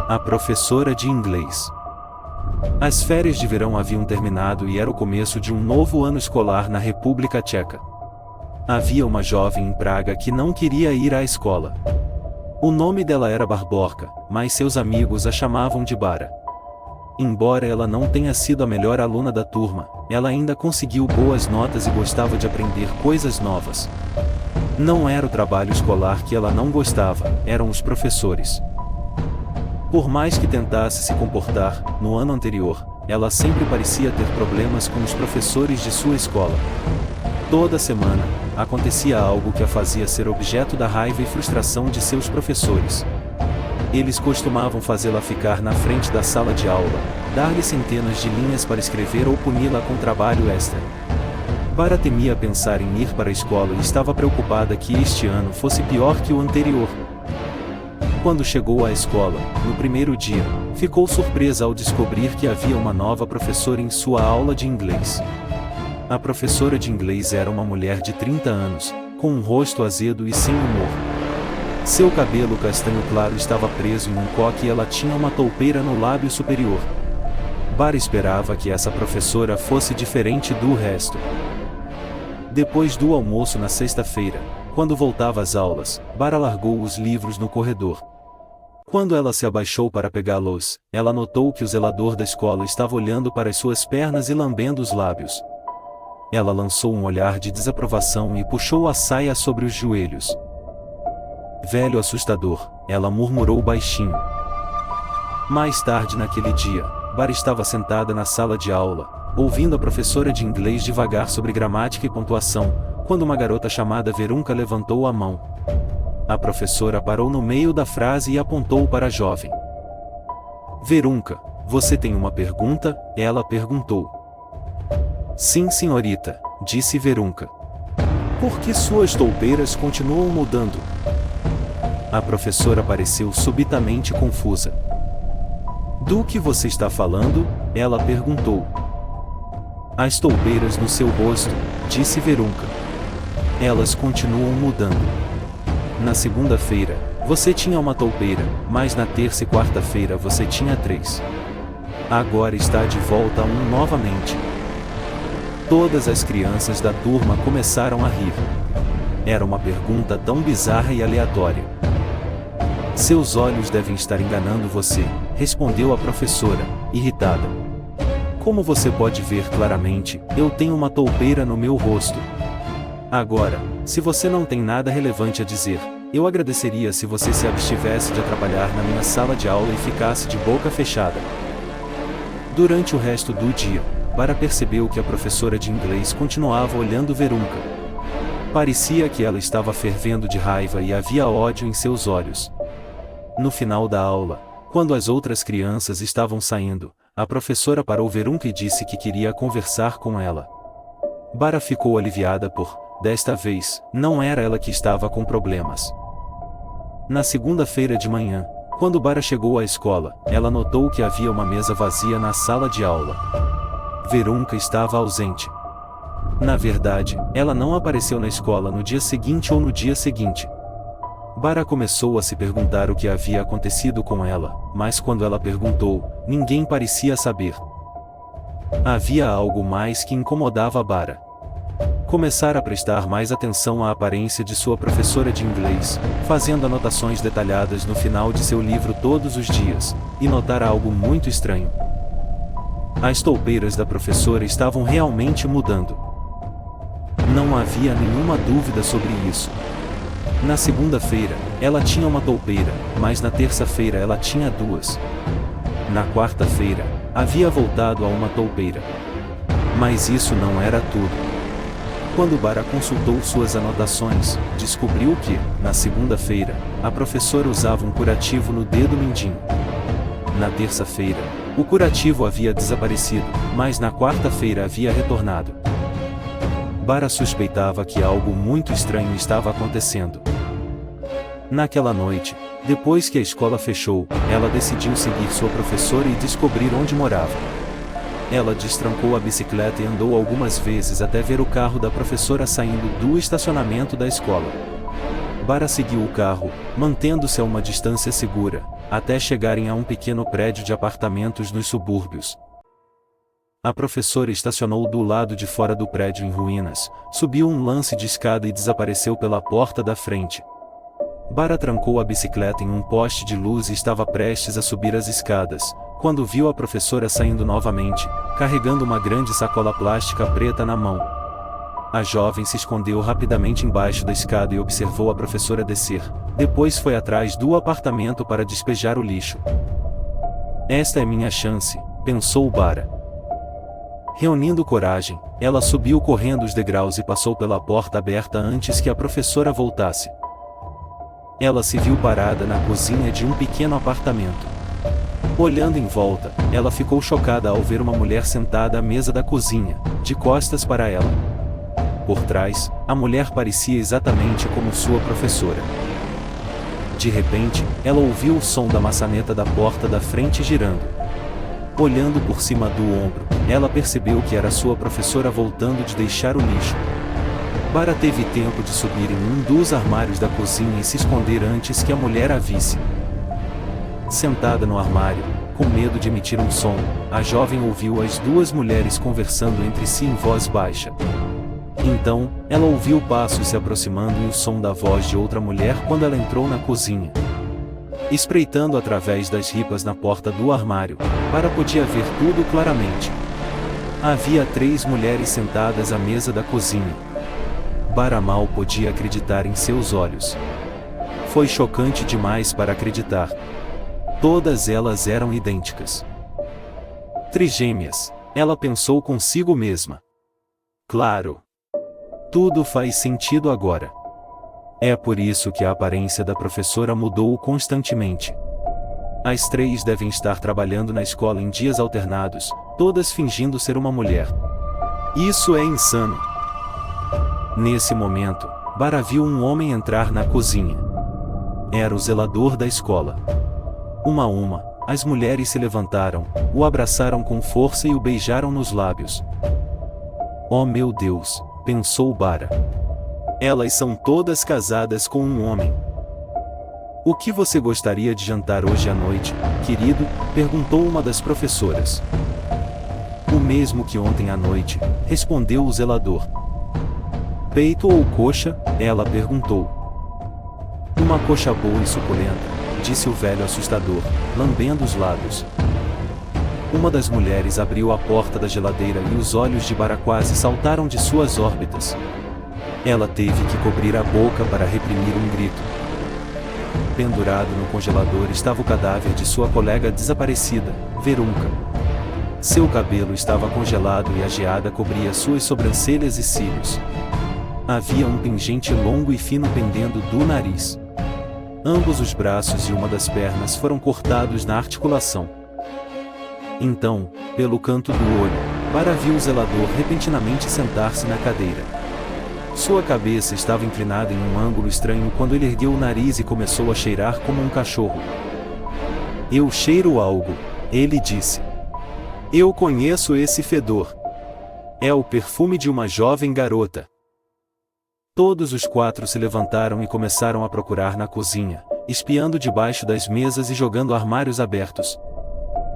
A professora de inglês. As férias de verão haviam terminado e era o começo de um novo ano escolar na República Tcheca. Havia uma jovem em Praga que não queria ir à escola. O nome dela era Barborka, mas seus amigos a chamavam de Bara. Embora ela não tenha sido a melhor aluna da turma, ela ainda conseguiu boas notas e gostava de aprender coisas novas. Não era o trabalho escolar que ela não gostava, eram os professores. Por mais que tentasse se comportar, no ano anterior, ela sempre parecia ter problemas com os professores de sua escola. Toda semana, acontecia algo que a fazia ser objeto da raiva e frustração de seus professores. Eles costumavam fazê-la ficar na frente da sala de aula, dar-lhe centenas de linhas para escrever ou puni-la com trabalho extra. Bara temia pensar em ir para a escola e estava preocupada que este ano fosse pior que o anterior. Quando chegou à escola, no primeiro dia, ficou surpresa ao descobrir que havia uma nova professora em sua aula de inglês. A professora de inglês era uma mulher de 30 anos, com um rosto azedo e sem humor. Seu cabelo castanho claro estava preso em um coque e ela tinha uma toupeira no lábio superior. Bara esperava que essa professora fosse diferente do resto. Depois do almoço na sexta-feira, quando voltava às aulas, Bara largou os livros no corredor. Quando ela se abaixou para pegá-los, ela notou que o zelador da escola estava olhando para as suas pernas e lambendo os lábios. Ela lançou um olhar de desaprovação e puxou a saia sobre os joelhos. Velho assustador, ela murmurou baixinho. Mais tarde naquele dia, Bara estava sentada na sala de aula, ouvindo a professora de inglês divagar sobre gramática e pontuação, quando uma garota chamada Verunka levantou a mão. A professora parou no meio da frase e apontou para a jovem. Verunka, você tem uma pergunta? Ela perguntou. Sim, senhorita, disse Verunka. Por que suas toupeiras continuam mudando? A professora pareceu subitamente confusa. Do que você está falando? Ela perguntou. As toupeiras no seu rosto, disse Verunka. Elas continuam mudando. Na segunda-feira, você tinha uma toupeira, mas na terça e quarta-feira você tinha 3. Agora está de volta a novamente. Todas as crianças da turma começaram a rir. Era uma pergunta tão bizarra e aleatória. Seus olhos devem estar enganando você, respondeu a professora, irritada. Como você pode ver claramente, eu tenho uma toupeira no meu rosto. Agora, se você não tem nada relevante a dizer, eu agradeceria se você se abstivesse de atrapalhar na minha sala de aula e ficasse de boca fechada. Durante o resto do dia, Bara percebeu que a professora de inglês continuava olhando Verunka. Parecia que ela estava fervendo de raiva e havia ódio em seus olhos. No final da aula, quando as outras crianças estavam saindo, a professora parou Verunka e disse que queria conversar com ela. Bara ficou aliviada desta vez, não era ela que estava com problemas. Na segunda-feira de manhã, quando Bara chegou à escola, ela notou que havia uma mesa vazia na sala de aula. Verunka estava ausente. Na verdade, ela não apareceu na escola no dia seguinte ou no dia seguinte. Bara começou a se perguntar o que havia acontecido com ela, mas quando ela perguntou, ninguém parecia saber. Havia algo mais que incomodava Bara. Começar a prestar mais atenção à aparência de sua professora de inglês, fazendo anotações detalhadas no final de seu livro todos os dias, e notar algo muito estranho. As toupeiras da professora estavam realmente mudando. Não havia nenhuma dúvida sobre isso. Na segunda-feira, ela tinha uma toupeira, mas na terça-feira ela tinha 2. Na quarta-feira, havia voltado a uma toupeira. Mas isso não era tudo. Quando Bara consultou suas anotações, descobriu que, na segunda-feira, a professora usava um curativo no dedo mindinho. Na terça-feira, o curativo havia desaparecido, mas na quarta-feira havia retornado. Bara suspeitava que algo muito estranho estava acontecendo. Naquela noite, depois que a escola fechou, ela decidiu seguir sua professora e descobrir onde morava. Ela destrancou a bicicleta e andou algumas vezes até ver o carro da professora saindo do estacionamento da escola. Bara seguiu o carro, mantendo-se a uma distância segura, até chegarem a um pequeno prédio de apartamentos nos subúrbios. A professora estacionou do lado de fora do prédio em ruínas, subiu um lance de escada e desapareceu pela porta da frente. Bara trancou a bicicleta em um poste de luz e estava prestes a subir as escadas, quando viu a professora saindo novamente, carregando uma grande sacola plástica preta na mão. A jovem se escondeu rapidamente embaixo da escada e observou a professora descer, depois foi atrás do apartamento para despejar o lixo. Esta é minha chance, pensou Bara. Reunindo coragem, ela subiu correndo os degraus e passou pela porta aberta antes que a professora voltasse. Ela se viu parada na cozinha de um pequeno apartamento. Olhando em volta, ela ficou chocada ao ver uma mulher sentada à mesa da cozinha, de costas para ela. Por trás, a mulher parecia exatamente como sua professora. De repente, ela ouviu o som da maçaneta da porta da frente girando. Olhando por cima do ombro, ela percebeu que era sua professora voltando de deixar o lixo. Bara teve tempo de subir em um dos armários da cozinha e se esconder antes que a mulher a visse. Sentada no armário, com medo de emitir um som, a jovem ouviu as duas mulheres conversando entre si em voz baixa. Então, ela ouviu passos se aproximando e o som da voz de outra mulher quando ela entrou na cozinha. Espreitando através das ripas na porta do armário, Bara podia ver tudo claramente. Havia 3 mulheres sentadas à mesa da cozinha. Bara mal podia acreditar em seus olhos. Foi chocante demais para acreditar. Todas elas eram idênticas. Trigêmeas, ela pensou consigo mesma. Claro. Tudo faz sentido agora. É por isso que a aparência da professora mudou constantemente. As 3 devem estar trabalhando na escola em dias alternados, todas fingindo ser uma mulher. Isso é insano. Nesse momento, Bara viu um homem entrar na cozinha. Era o zelador da escola. Uma a uma, as mulheres se levantaram, o abraçaram com força e o beijaram nos lábios. Oh meu Deus, pensou Bara. Elas são todas casadas com um homem. O que você gostaria de jantar hoje à noite, querido? Perguntou uma das professoras. O mesmo que ontem à noite, respondeu o zelador. Peito ou coxa? Ela perguntou. Uma coxa boa e suculenta, disse o velho assustador, lambendo os lábios. Uma das mulheres abriu a porta da geladeira e os olhos de Bara quase saltaram de suas órbitas. Ela teve que cobrir a boca para reprimir um grito. Pendurado no congelador estava o cadáver de sua colega desaparecida, Verunca. Seu cabelo estava congelado e a geada cobria suas sobrancelhas e cílios. Havia um pingente longo e fino pendendo do nariz. Ambos os braços e uma das pernas foram cortados na articulação. Então, pelo canto do olho, Bara viu o zelador repentinamente sentar-se na cadeira. Sua cabeça estava inclinada em um ângulo estranho quando ele ergueu o nariz e começou a cheirar como um cachorro. Eu cheiro algo, ele disse. Eu conheço esse fedor. É o perfume de uma jovem garota. Todos os 4 se levantaram e começaram a procurar na cozinha, espiando debaixo das mesas e jogando armários abertos.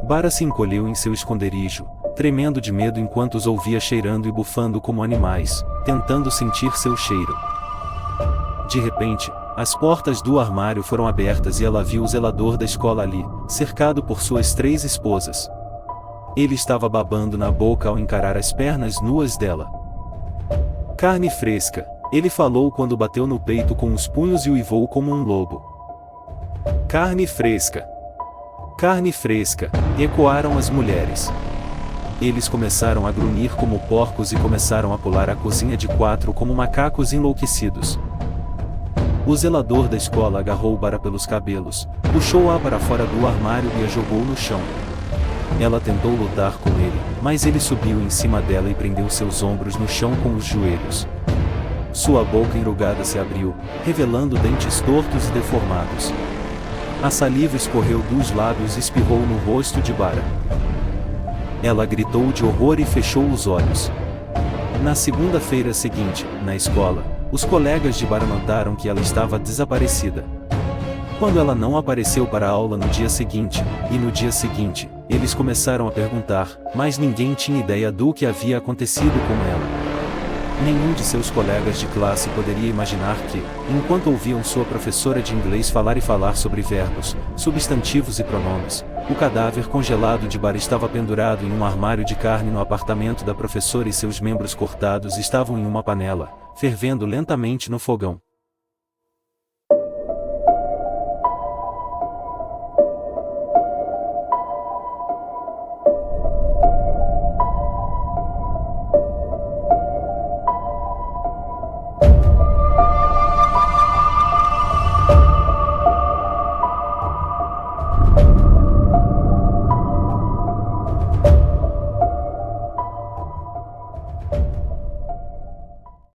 Bara se encolheu em seu esconderijo, tremendo de medo enquanto os ouvia cheirando e bufando como animais, tentando sentir seu cheiro. De repente, as portas do armário foram abertas e ela viu o zelador da escola ali, cercado por suas 3 esposas. Ele estava babando na boca ao encarar as pernas nuas dela. Carne fresca, ele falou quando bateu no peito com os punhos e uivou como um lobo. Carne fresca. Carne fresca, ecoaram as mulheres. Eles começaram a grunhir como porcos e começaram a pular a cozinha de 4 como macacos enlouquecidos. O zelador da escola agarrou Bara pelos cabelos, puxou-a para fora do armário e a jogou no chão. Ela tentou lutar com ele, mas ele subiu em cima dela e prendeu seus ombros no chão com os joelhos. Sua boca enrugada se abriu, revelando dentes tortos e deformados. A saliva escorreu dos lábios e espirrou no rosto de Bara. Ela gritou de horror e fechou os olhos. Na segunda-feira seguinte, na escola, Os colegas de Bara notaram que ela estava desaparecida. Quando ela não apareceu para a aula no dia seguinte, e no dia seguinte, eles começaram a perguntar, mas ninguém tinha ideia do que havia acontecido com ela. Nenhum de seus colegas de classe poderia imaginar que, enquanto ouviam sua professora de inglês falar sobre verbos, substantivos e pronomes, o cadáver congelado de Bara estava pendurado em um armário de carne no apartamento da professora e seus membros cortados estavam em uma panela, fervendo lentamente no fogão.